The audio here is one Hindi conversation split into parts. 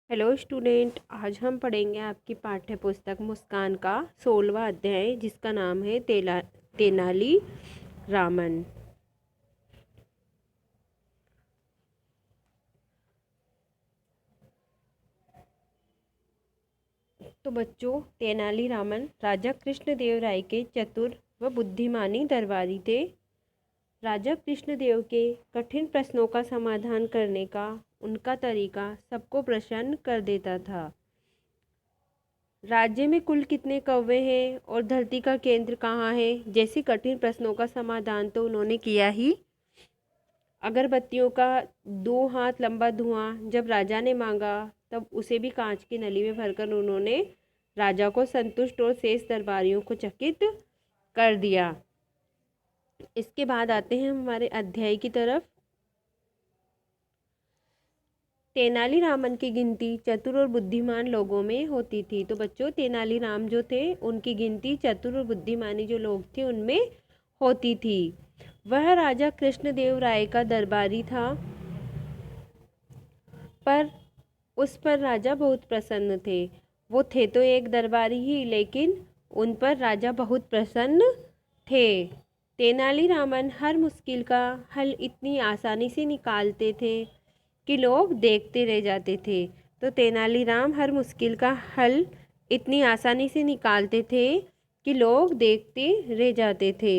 हेलो स्टूडेंट, आज हम पढ़ेंगे आपकी पाठ्य पुस्तक मुस्कान का 16वां अध्याय, जिसका नाम है तेनाली रामन। तो बच्चों, तेनाली रामन राजा कृष्णदेव राय के चतुर व बुद्धिमानी दरबारी थे। राजा कृष्णदेव के कठिन प्रश्नों का समाधान करने का उनका तरीका सबको प्रसन्न कर देता था। राज्य में कुल कितने कौवे हैं और धरती का केंद्र कहाँ है जैसे कठिन प्रश्नों का समाधान तो उन्होंने किया ही। अगरबत्तियों का 2 हाथ लंबा धुआं जब राजा ने मांगा, तब उसे भी कांच की नली में भरकर उन्होंने राजा को संतुष्ट और शेष दरबारियों को चकित कर दिया। इसके बाद आते हैं हमारे अध्याय की तरफ। तेनालीरामन की गिनती चतुर और बुद्धिमान लोगों में होती थी। तो बच्चों, तेनालीराम जो थे उनकी गिनती चतुर और बुद्धिमानी जो लोग थे उनमें होती थी। वह राजा कृष्णदेव राय का दरबारी था, पर उस पर राजा बहुत प्रसन्न थे। वो थे तो एक दरबारी ही, लेकिन उन पर राजा बहुत प्रसन्न थे। तेनालीरामन हर मुश्किल का हल इतनी आसानी से निकालते थे कि लोग देखते रह जाते थे। तो तेनालीराम हर मुश्किल का हल इतनी आसानी से निकालते थे कि लोग देखते रह जाते थे।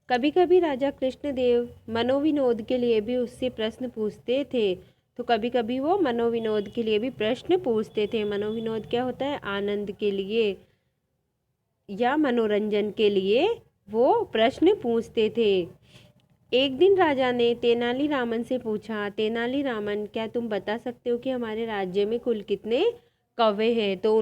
कभी कभी राजा कृष्णदेव मनोविनोद के लिए भी उससे प्रश्न पूछते थे। तो कभी कभी वो मनोविनोद के लिए भी प्रश्न पूछते थे। मनोविनोद क्या होता है? आनंद के लिए या मनोरंजन के लिए वो प्रश्न पूछते थे। एक दिन राजा ने तेनालीरामन से पूछा, तेनालीरामन, क्या तुम बता सकते हो कि हमारे राज्य में कुल कितने कौवे हैं? तो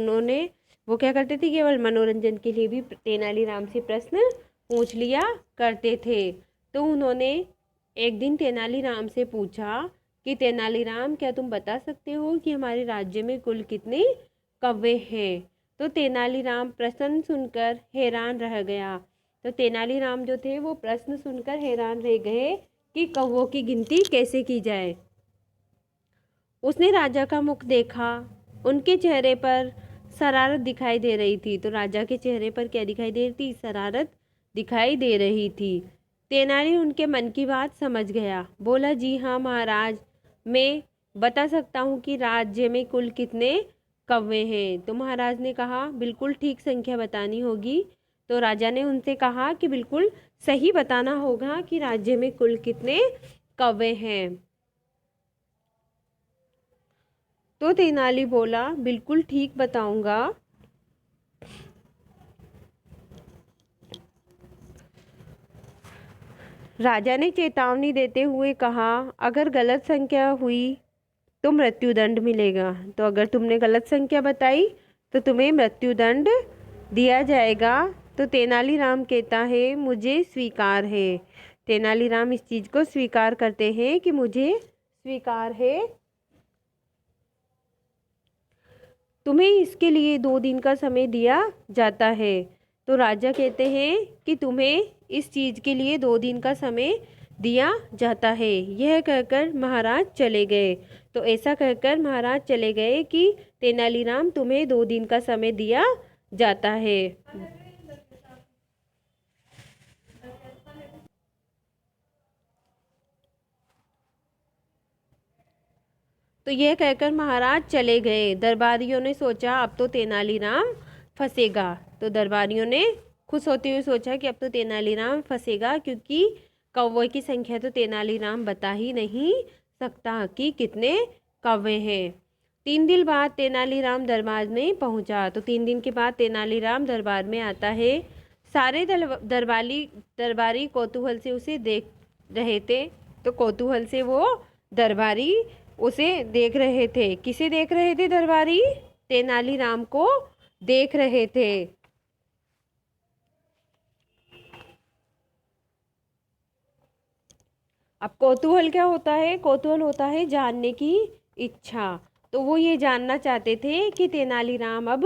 वो क्या करते थे, केवल मनोरंजन के लिए भी तेनालीराम से प्रश्न पूछ लिया करते थे। तो उन्होंने एक दिन तेनालीराम से पूछा कि तेनालीराम, क्या तुम बता सकते हो कि हमारे राज्य में कुल कितने कौवे हैं? तो तेनालीराम प्रश्न सुनकर हैरान रह गया। तो तेनालीराम जो थे वो प्रश्न सुनकर हैरान रह गए कि कौवों की गिनती कैसे की जाए। उसने राजा का मुख देखा। उनके चेहरे पर शरारत दिखाई दे रही थी। तो राजा के चेहरे पर क्या दिखाई दे रही थी? शरारत दिखाई दे रही थी। तेनाली उनके मन की बात समझ गया। बोला, जी हाँ महाराज, मैं बता सकता हूँ कि राज्य में कुल कितने कौवे हैं। तो महाराज ने कहा, बिल्कुल ठीक संख्या बतानी होगी। तो राजा ने उनसे कहा कि बिल्कुल सही बताना होगा कि राज्य में कुल कितने कौवे हैं। तो तेनाली बोला, बिल्कुल ठीक बताऊंगा। राजा ने चेतावनी देते हुए कहा, अगर गलत संख्या हुई तो मृत्युदंड मिलेगा। तो अगर तुमने गलत संख्या बताई तो तुम्हें मृत्युदंड दिया जाएगा। तो तेनालीराम कहता है, मुझे स्वीकार है। तेनालीराम इस चीज को स्वीकार करते हैं कि मुझे स्वीकार है। तुम्हें इसके लिए 2 दिन का समय दिया जाता है। तो राजा कहते हैं कि तुम्हें इस चीज के लिए 2 दिन का समय दिया जाता है। यह कहकर महाराज चले गए। तो ऐसा कहकर महाराज चले गए कि तेनालीराम, तुम्हें 2 दिन का समय दिया जाता है। तो यह कहकर महाराज चले गए। दरबारियों ने सोचा, अब तो तेनालीराम फंसेगा। तो दरबारियों ने खुश होते हुए सोचा कि अब तो तेनालीराम फंसेगा, क्योंकि कौवे की संख्या तो तेनालीराम बता ही नहीं सकता कि कितने कौवे हैं। 3 दिन बाद तेनालीराम दरबार में पहुंचा। तो 3 दिन के बाद तेनालीराम दरबार में आता है। सारे दरबारी कौतूहल से उसे देख रहे थे। तो कौतूहल से वो दरबारी उसे देख रहे थे। किसे देख रहे थे दरबारी? तेनालीराम को देख रहे थे। अब कौतूहल क्या होता है? कौतूहल होता है जानने की इच्छा। तो वो ये जानना चाहते थे कि तेनालीराम अब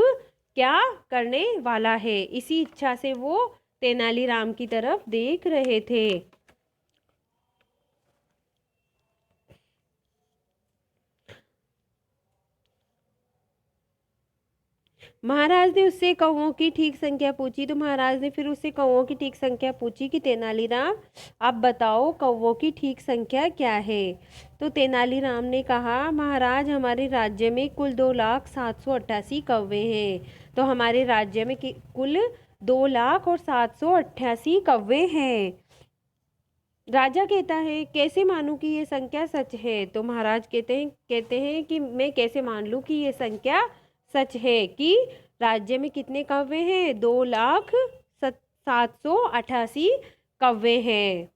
क्या करने वाला है। इसी इच्छा से वो तेनालीराम की तरफ देख रहे थे। महाराज ने उससे कौओं की ठीक संख्या पूछी। तो महाराज ने फिर उससे कौओं की ठीक संख्या पूछी कि तेनालीराम, आप बताओ कौओं की ठीक संख्या क्या है। तो तेनालीराम ने कहा, महाराज हमारे राज्य में कुल 2,07,88 कौवे हैं। तो हमारे राज्य में कुल 2,07,88 कौवे हैं। राजा कहता है, कैसे मानूं कि ये संख्या सच है। तो महाराज कहते हैं कि मैं कैसे मान लूं कि ये संख्या सच है कि राज्य में कितने कौवे हैं, 2,07,88 कौवे हैं।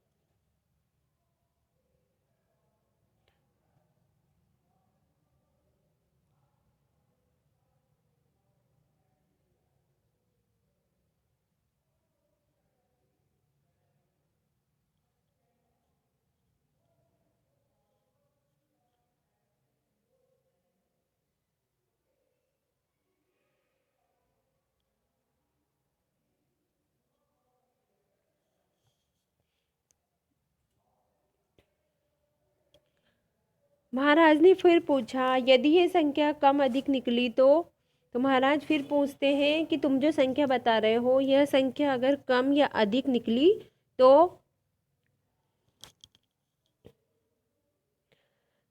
महाराज ने फिर पूछा, यदि ये संख्या कम अधिक निकली तो महाराज फिर पूछते हैं कि तुम जो संख्या बता रहे हो, यह संख्या अगर कम या अधिक निकली तो।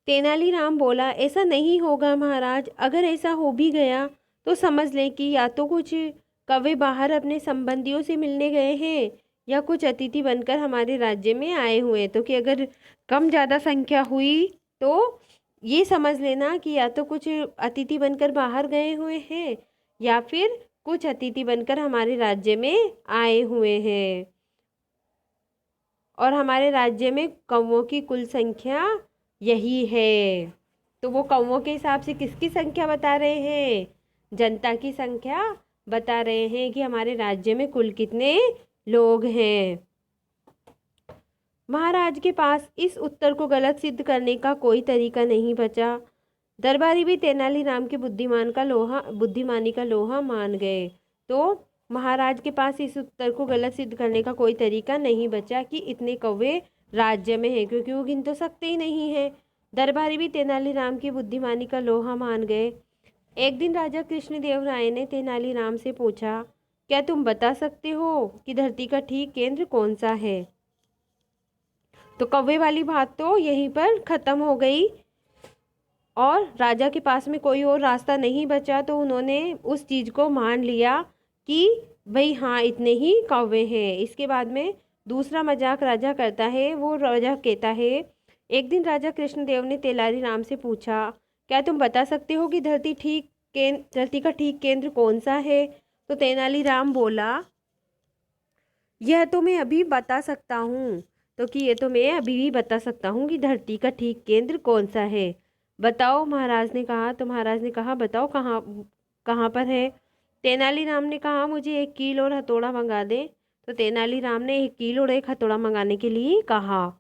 तेनालीराम बोला, ऐसा नहीं होगा महाराज, अगर ऐसा हो भी गया तो समझ लें कि या तो कुछ कौवे बाहर अपने संबंधियों से मिलने गए हैं या कुछ अतिथि बनकर हमारे राज्य में आए हुए हैं। तो कि अगर कम ज़्यादा संख्या हुई तो ये समझ लेना कि या तो कुछ अतिथि बनकर बाहर गए हुए हैं या फिर कुछ अतिथि बनकर हमारे राज्य में आए हुए हैं। और हमारे राज्य में कौवों की कुल संख्या यही है। तो वो कौवों के हिसाब से किसकी संख्या बता रहे हैं, जनता की संख्या बता रहे हैं कि हमारे राज्य में कुल कितने लोग हैं। महाराज के पास इस उत्तर को गलत सिद्ध करने का कोई तरीका नहीं बचा। दरबारी भी तेनालीराम के बुद्धिमानी का लोहा मान गए। तो महाराज के पास इस उत्तर को गलत सिद्ध करने का कोई तरीका नहीं बचा कि इतने कौवे राज्य में हैं, क्योंकि वो गिन तो सकते ही नहीं है। दरबारी भी तेनालीराम की बुद्धिमानी का लोहा मान गए। एक दिन राजा कृष्णदेव राय ने तेनालीराम से पूछा, क्या तुम बता सकते हो कि धरती का ठीक केंद्र कौन सा है। तो कौवे वाली बात तो यहीं पर खत्म हो गई और राजा के पास में कोई और रास्ता नहीं बचा। तो उन्होंने उस चीज़ को मान लिया कि भाई हाँ, इतने ही कौवे हैं। इसके बाद में दूसरा मजाक राजा करता है। वो राजा कहता है, एक दिन राजा कृष्णदेव ने तेलारीराम से पूछा, क्या तुम बता सकते हो कि धरती का ठीक केंद्र कौन सा है। तो तेनालीराम बोला, यह तो मैं अभी बता सकता हूँ। तो कि ये तो मैं अभी भी बता सकता हूँ कि धरती का ठीक केंद्र कौन सा है। बताओ, महाराज ने कहा। तो महाराज ने कहा, बताओ कहाँ कहाँ पर है। तेनालीराम ने कहा, मुझे एक कील और हथौड़ा मंगा दे। तो तेनालीराम ने एक कील और एक हथौड़ा मंगाने के लिए कहा।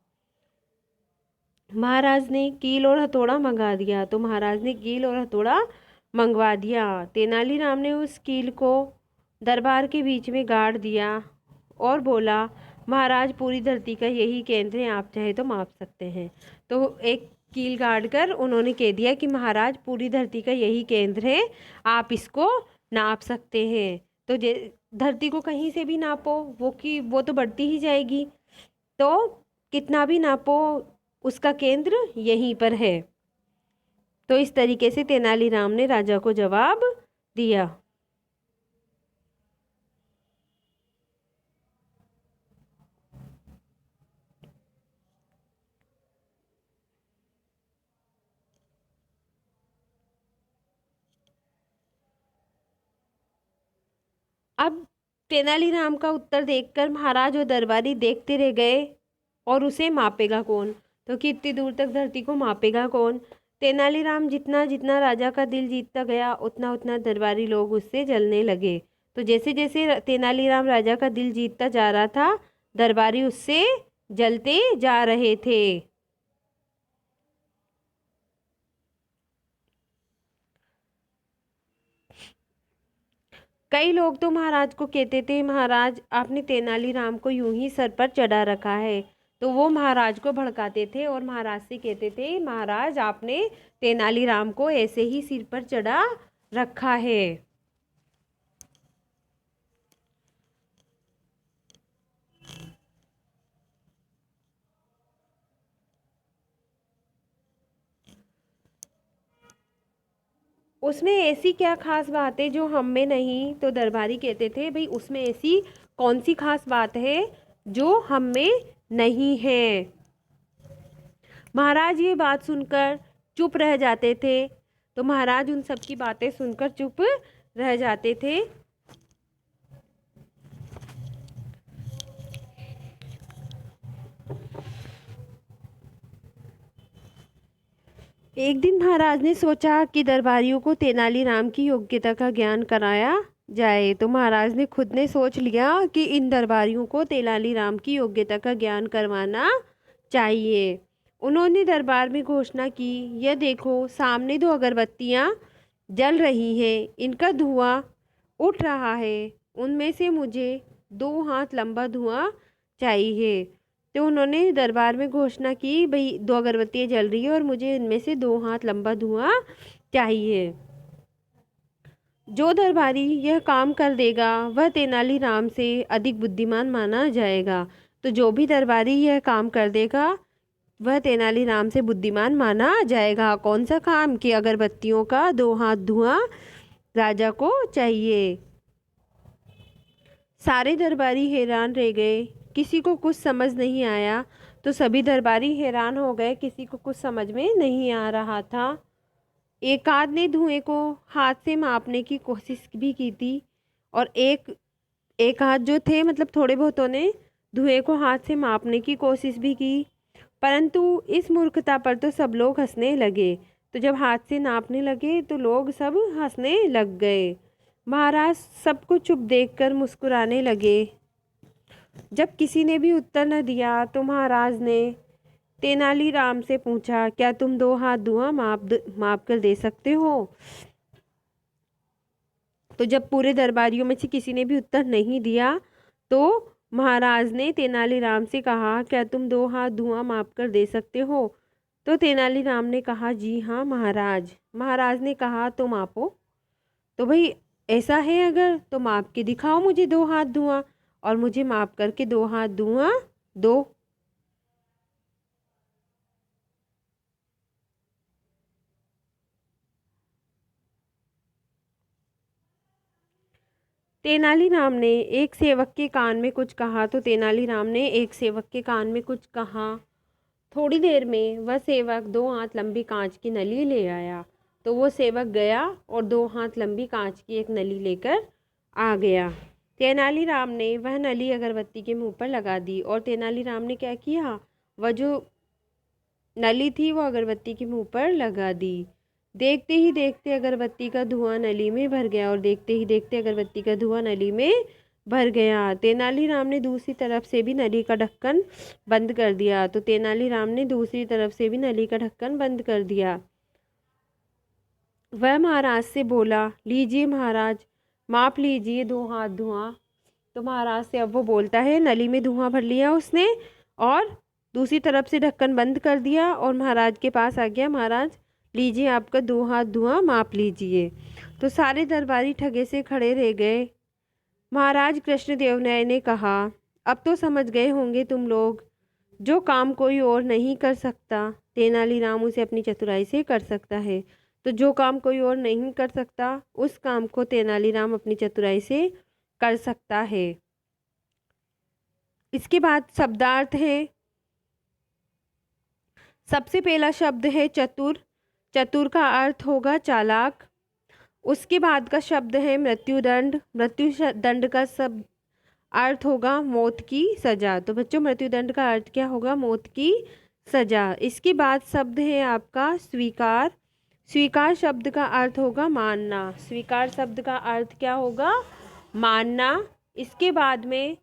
महाराज ने कील और हथौड़ा मंगा दिया। तो महाराज ने कील और हथौड़ा मंगवा दिया। तेनालीराम ने उस कील को दरबार के बीच में गाड़ दिया और बोला, महाराज पूरी धरती का यही केंद्र है, आप चाहे तो माप सकते हैं। तो एक कील गाड़ कर उन्होंने कह दिया कि महाराज पूरी धरती का यही केंद्र है, आप इसको नाप सकते हैं। तो धरती को कहीं से भी नापो, वो तो बढ़ती ही जाएगी। तो कितना भी नापो, उसका केंद्र यहीं पर है। तो इस तरीके से तेनालीराम ने राजा को जवाब दिया। अब तेनालीराम का उत्तर देखकर महाराज और दरबारी देखते रह गए। और उसे मापेगा कौन, तो कि इतनी दूर तक धरती को मापेगा कौन। तेनालीराम जितना जितना राजा का दिल जीतता गया, उतना उतना दरबारी लोग उससे जलने लगे। तो जैसे जैसे तेनालीराम राजा का दिल जीतता जा रहा था, दरबारी उससे जलते जा रहे थे। कई लोग तो महाराज को कहते थे, महाराज आपने तेनालीराम को यूं ही सर पर चढ़ा रखा है। तो वो महाराज को भड़काते थे और महाराज से कहते थे, महाराज आपने तेनालीराम को ऐसे ही सिर पर चढ़ा रखा है। उसमें ऐसी क्या खास बात है जो हम में नहीं? तो दरबारी कहते थे भाई उसमें ऐसी कौन सी खास बात है जो हम में नहीं है। महाराज ये बात सुनकर चुप रह जाते थे। तो महाराज उन सब की बातें सुनकर चुप रह जाते थे। एक दिन महाराज ने सोचा कि दरबारियों को तेनालीराम की योग्यता का ज्ञान कराया जाए। तो महाराज ने खुद ने सोच लिया कि इन दरबारियों को तेनालीराम की योग्यता का ज्ञान करवाना चाहिए। उन्होंने दरबार में घोषणा की, यह देखो सामने 2 अगरबत्तियां जल रही हैं, इनका धुआं उठ रहा है। उनमें से मुझे 2 हाथ लंबा धुआं चाहिए। तो उन्होंने दरबार में घोषणा की, भाई 2 अगरबत्तियाँ जल रही है और मुझे इनमें से 2 हाथ लंबा धुआं चाहिए। जो दरबारी यह काम कर देगा वह तेनालीराम से अधिक बुद्धिमान माना जाएगा। तो जो भी दरबारी यह काम कर देगा वह तेनालीराम से बुद्धिमान माना जाएगा। कौन सा काम? कि अगरबत्तियों का 2 हाथ धुआं राजा को चाहिए। सारे दरबारी हैरान रह गए, किसी को कुछ समझ नहीं आया। तो सभी दरबारी हैरान हो गए, किसी को कुछ समझ में नहीं आ रहा था। एक आध ने धुएं को हाथ से मापने की कोशिश भी की थी और एक आध जो थे मतलब थोड़े बहुतों ने धुएं को हाथ से मापने की कोशिश भी की, परंतु इस मूर्खता पर तो सब लोग हंसने लगे। तो जब हाथ से नापने लगे तो लोग सब हंसने लग गए। महाराज सबको चुप देखकर मुस्कुराने लगे। जब किसी ने भी उत्तर न दिया तो महाराज ने तेनालीराम से पूछा, क्या तुम 2 हाथ धुआं माप कर दे सकते हो? तो जब पूरे दरबारियों में से किसी ने भी उत्तर नहीं दिया तो महाराज ने तेनालीराम से कहा, क्या तुम 2 हाथ धुआं माप कर दे सकते हो? तो तेनालीराम ने कहा, जी हाँ महाराज। महाराज ने कहा, तो मापो। तो भाई ऐसा है अगर तो माप के दिखाओ मुझे 2 हाथ धुआं, और मुझे माप करके 2 हाथ धुआं दो। तेनालीराम ने एक सेवक के कान में कुछ कहा। तो तेनालीराम ने एक सेवक के कान में कुछ कहा। थोड़ी देर में वह सेवक 2 हाथ लंबी कांच की नली ले आया। तो वो सेवक गया और 2 हाथ लंबी कांच की एक नली लेकर आ गया। तेनालीराम ने वह नली अगरबत्ती के मुंह पर लगा दी और तेनालीराम ने क्या किया, वह जो नली थी वो अगरबत्ती के मुंह पर लगा दी। देखते ही देखते अगरबत्ती का धुआं नली में भर गया और देखते ही देखते अगरबत्ती का धुआं नली में भर गया। तेनालीराम ने दूसरी तरफ से भी नली का ढक्कन बंद कर दिया। तो तेनालीराम ने दूसरी तरफ से भी नली का ढक्कन बंद कर दिया। वह महाराज से बोला, लीजिए महाराज, माप लीजिए 2 हाथ धुआं। तो महाराज से अब वो बोलता है, नली में धुआं भर लिया उसने और दूसरी तरफ से ढक्कन बंद कर दिया और महाराज के पास आ गया, महाराज लीजिए आपका 2 हाथ धुआं माप लीजिए। तो सारे दरबारी ठगे से खड़े रह गए। महाराज कृष्णदेव ने कहा, अब तो समझ गए होंगे तुम लोग, जो काम कोई और नहीं कर सकता तेनालीराम उसे अपनी चतुराई से कर सकता है। तो जो काम कोई और नहीं कर सकता उस काम को तेनालीराम अपनी चतुराई से कर सकता है। इसके बाद शब्दार्थ है। सबसे पहला शब्द है चतुर। चतुर का अर्थ होगा चालाक। उसके बाद का शब्द है मृत्युदंड। मृत्युदंड का सब अर्थ होगा मौत की सजा। तो बच्चों मृत्युदंड का अर्थ क्या होगा? मौत की सजा। इसके बाद शब्द है आपका स्वीकार। स्वीकार शब्द का अर्थ होगा मानना। स्वीकार शब्द का अर्थ क्या होगा? मानना। इसके बाद में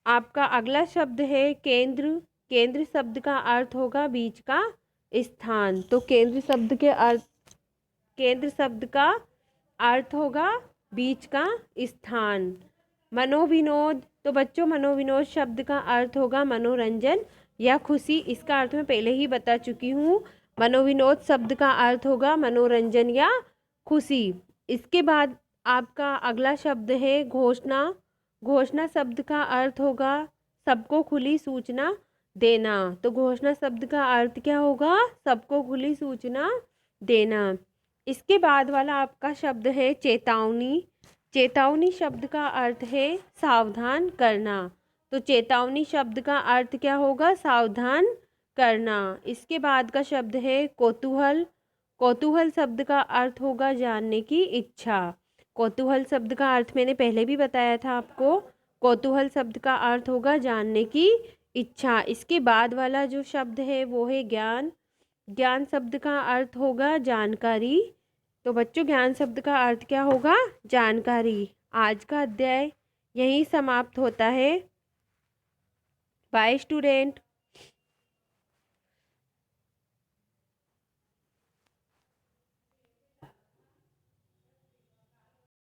आपका अगला शब्द है केंद्र। केंद्र शब्द का अर्थ होगा बीच का स्थान। तो केंद्र शब्द का अर्थ होगा बीच का स्थान। मनोविनोद। तो बच्चों मनोविनोद शब्द का अर्थ होगा मनोरंजन या खुशी। इसका अर्थ मैं पहले ही बता चुकी हूँ। मनोविनोद शब्द का अर्थ होगा मनोरंजन या खुशी। इसके बाद आपका अगला शब्द है घोषणा। घोषणा शब्द का अर्थ होगा सबको खुली सूचना देना। तो घोषणा शब्द का अर्थ क्या होगा? सबको खुली सूचना देना। इसके बाद वाला आपका शब्द है चेतावनी। चेतावनी शब्द का अर्थ है सावधान करना। तो चेतावनी शब्द का अर्थ क्या होगा? सावधान करना। इसके बाद का शब्द है कौतूहल। कौतूहल शब्द का अर्थ होगा जानने की इच्छा। कौतूहल शब्द का अर्थ मैंने पहले भी बताया था आपको। कौतूहल शब्द का अर्थ होगा जानने की इच्छा। इसके बाद वाला जो शब्द है वो है ज्ञान। ज्ञान शब्द का अर्थ होगा जानकारी। तो बच्चों ज्ञान शब्द का अर्थ क्या होगा? जानकारी। आज का अध्याय यहीं समाप्त होता है। Bye student.